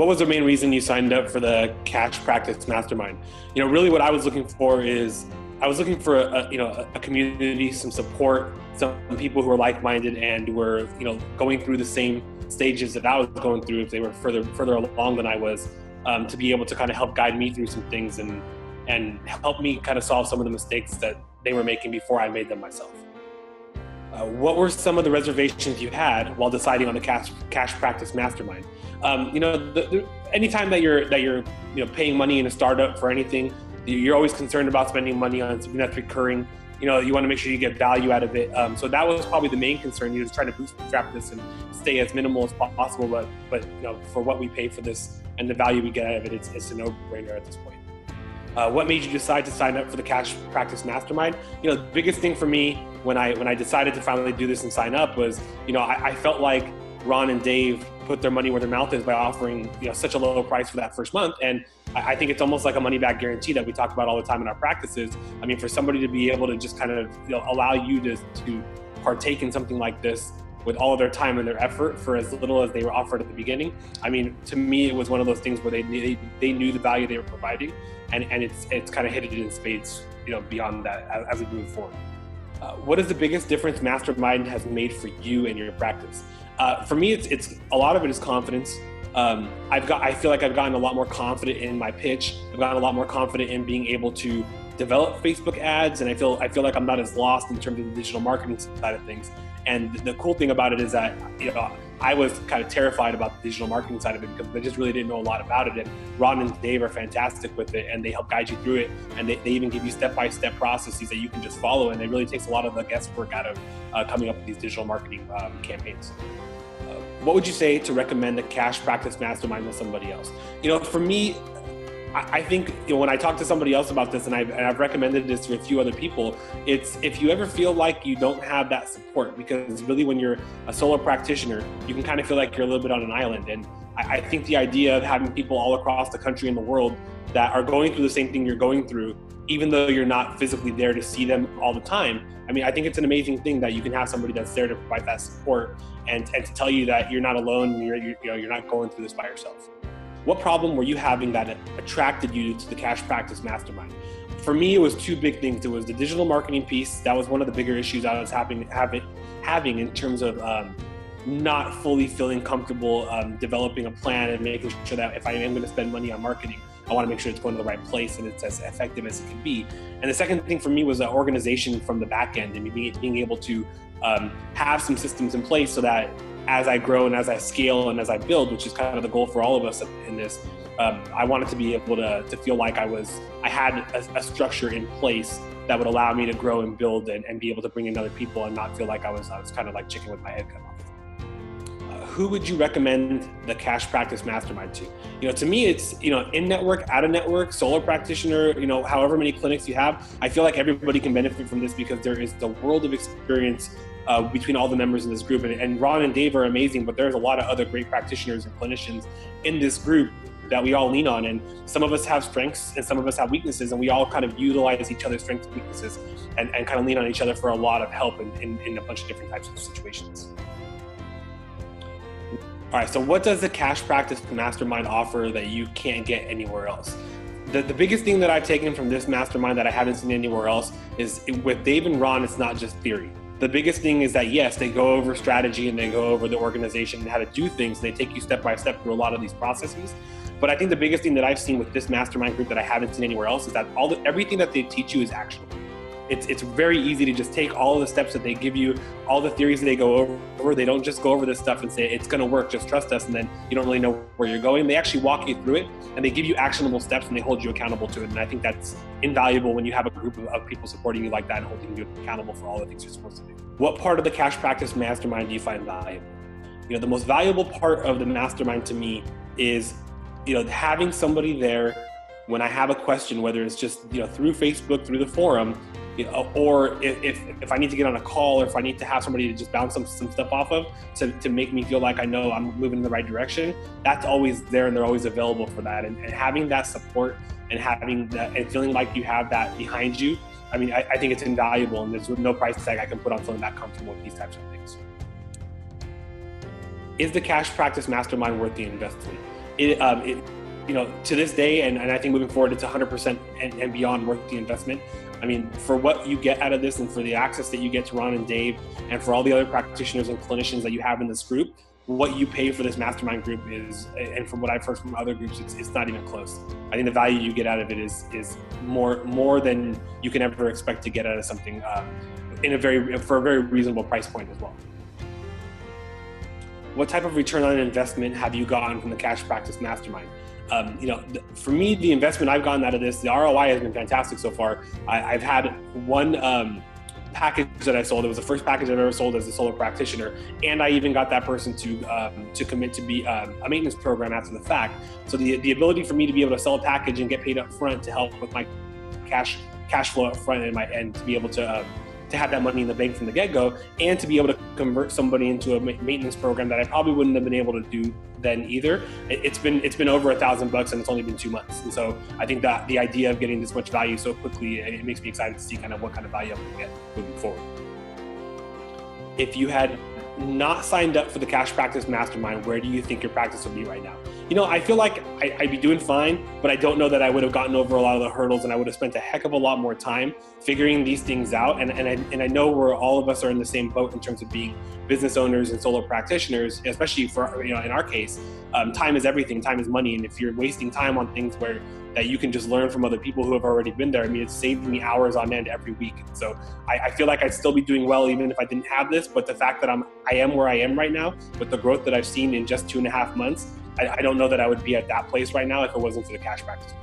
What was the main reason you signed up for the Cash Practice Mastermind? Really what I was looking for is, I was looking for a community, some support, some people who were like-minded and were, going through the same stages that I was going through, if they were further along than I was, to be able to kind of help guide me through some things and help me kind of solve some of the mistakes that they were making before I made them myself. What were some of the reservations you had while deciding on the Cash Practice Mastermind? Anytime that you're paying money in a startup for anything, you're always concerned about spending money on something that's recurring. You want to make sure you get value out of it. So that was probably the main concern. You're just trying to bootstrap this and stay as minimal as possible. But for what we pay for this and the value we get out of it, it's a no-brainer at this point. What made you decide to sign up for the Cash Practice Mastermind? The biggest thing for me when I decided to finally do this and sign up was, I felt like Ron and Dave put their money where their mouth is by offering such a low price for that first month. And I think it's almost like a money back guarantee that we talk about all the time in our practices. I mean, for somebody to be able to just kind of allow you to partake in something like this with all of their time and their effort for as little as they were offered at the beginning. I mean, to me, it was one of those things where they knew the value they were providing, and it's kind of hit it in spades, beyond that as we move forward. What is the biggest difference Mastermind has made for you and your practice? For me, it's a lot of it is confidence. I feel like I've gotten a lot more confident in my pitch. I've gotten a lot more confident in being able to develop Facebook ads, and I feel like I'm not as lost in terms of the digital marketing side of things. And the cool thing about it is that I was kind of terrified about the digital marketing side of it because I just really didn't know a lot about it. And Ron and Dave are fantastic with it, and they help guide you through it. And they even give you step-by-step processes that you can just follow. And it really takes a lot of the guesswork out of coming up with these digital marketing campaigns. What would you say to recommend the Cash Practice Mastermind with somebody else? For me, I think when I talk to somebody else about this, and I've recommended this to a few other people, it's if you ever feel like you don't have that support, because really when you're a solo practitioner, you can kind of feel like you're a little bit on an island. And I think the idea of having people all across the country and the world that are going through the same thing you're going through, even though you're not physically there to see them all the time, I mean, I think it's an amazing thing that you can have somebody that's there to provide that support and to tell you that you're not alone and you're not going through this by yourself. What problem were you having that attracted you to the Cash Practice Mastermind? For me, it was two big things. It was the digital marketing piece. That was one of the bigger issues I was having in terms of not fully feeling comfortable developing a plan and making sure that if I am going to spend money on marketing, I want to make sure it's going to the right place and it's as effective as it can be. And the second thing for me was the organization from the back end and being able to have some systems in place so that as I grow and as I scale and as I build, which is kind of the goal for all of us in this, I wanted to be able to feel like I had a structure in place that would allow me to grow and build and be able to bring in other people and not feel like I was kind of like chicken with my head cut off. Who would you recommend the Cash Practice Mastermind to? To me, it's, in network, out of network, solo practitioner, however many clinics you have. I feel like everybody can benefit from this because there is the world of experience between all the members in this group. And Ron and Dave are amazing, but there's a lot of other great practitioners and clinicians in this group that we all lean on. And some of us have strengths and some of us have weaknesses, and we all kind of utilize each other's strengths and weaknesses and kind of lean on each other for a lot of help in a bunch of different types of situations. All right, so what does the Cash Practice Mastermind offer that you can't get anywhere else? The biggest thing that I've taken from this mastermind that I haven't seen anywhere else is with Dave and Ron, it's not just theory. The biggest thing is that, yes, they go over strategy and they go over the organization and how to do things. And they take you step by step through a lot of these processes. But I think the biggest thing that I've seen with this mastermind group that I haven't seen anywhere else is that everything that they teach you is actionable. It's very easy to just take all of the steps that they give you, all the theories that they go over. They don't just go over this stuff and say, it's going to work, just trust us. And then you don't really know where you're going. They actually walk you through it and they give you actionable steps and they hold you accountable to it. And I think that's invaluable when you have a group of people supporting you like that and holding you accountable for all the things you're supposed to do. What part of the Cash Practice Mastermind do you find valuable? The most valuable part of the mastermind to me is, having somebody there when I have a question, whether it's just, through Facebook, through the forum, or if I need to get on a call or if I need to have somebody to just bounce some stuff off of to make me feel like I know I'm moving in the right direction, that's always there and they're always available for that. And having that support and having that and feeling like you have that behind you, I mean, I think it's invaluable, and there's no price tag I can put on something that comfortable with these types of things. Is the Cash Practice Mastermind worth the investment? it to this day, and I think moving forward, it's 100% and beyond worth the investment. I mean, for what you get out of this and for the access that you get to Ron and Dave and for all the other practitioners and clinicians that you have in this group, what you pay for this mastermind group is, and from what I've heard from other groups, it's not even close. I think the value you get out of it is more than you can ever expect to get out of something for a very reasonable price point as well. What type of return on investment have you gotten from the Cash Practice Mastermind? For me, the investment I've gotten out of this, the ROI has been fantastic so far. I've had one package that I sold. It was the first package I've ever sold as a solo practitioner, and I even got that person to commit to be a maintenance program after the fact. So the ability for me to be able to sell a package and get paid up front to help with my cash flow up front and to be able to have that money in the bank from the get-go, and to be able to convert somebody into a maintenance program that I probably wouldn't have been able to do then either. It's been over $1,000 and it's only been 2 months. And so I think that the idea of getting this much value so quickly, it makes me excited to see kind of what kind of value I'm going to get moving forward. If you had not signed up for the Cash Practice Mastermind, where do you think your practice would be right now? I feel like I'd be doing fine, but I don't know that I would have gotten over a lot of the hurdles, and I would have spent a heck of a lot more time figuring these things out. And I know where all of us are in the same boat in terms of being business owners and solo practitioners, especially for, in our case, time is everything, time is money. And if you're wasting time on things that you can just learn from other people who have already been there, I mean, it's saved me hours on end every week. So I feel like I'd still be doing well even if I didn't have this, but the fact that I am where I am right now with the growth that I've seen in just 2.5 months, I don't know that I would be at that place right now if it wasn't for the Cash Practice.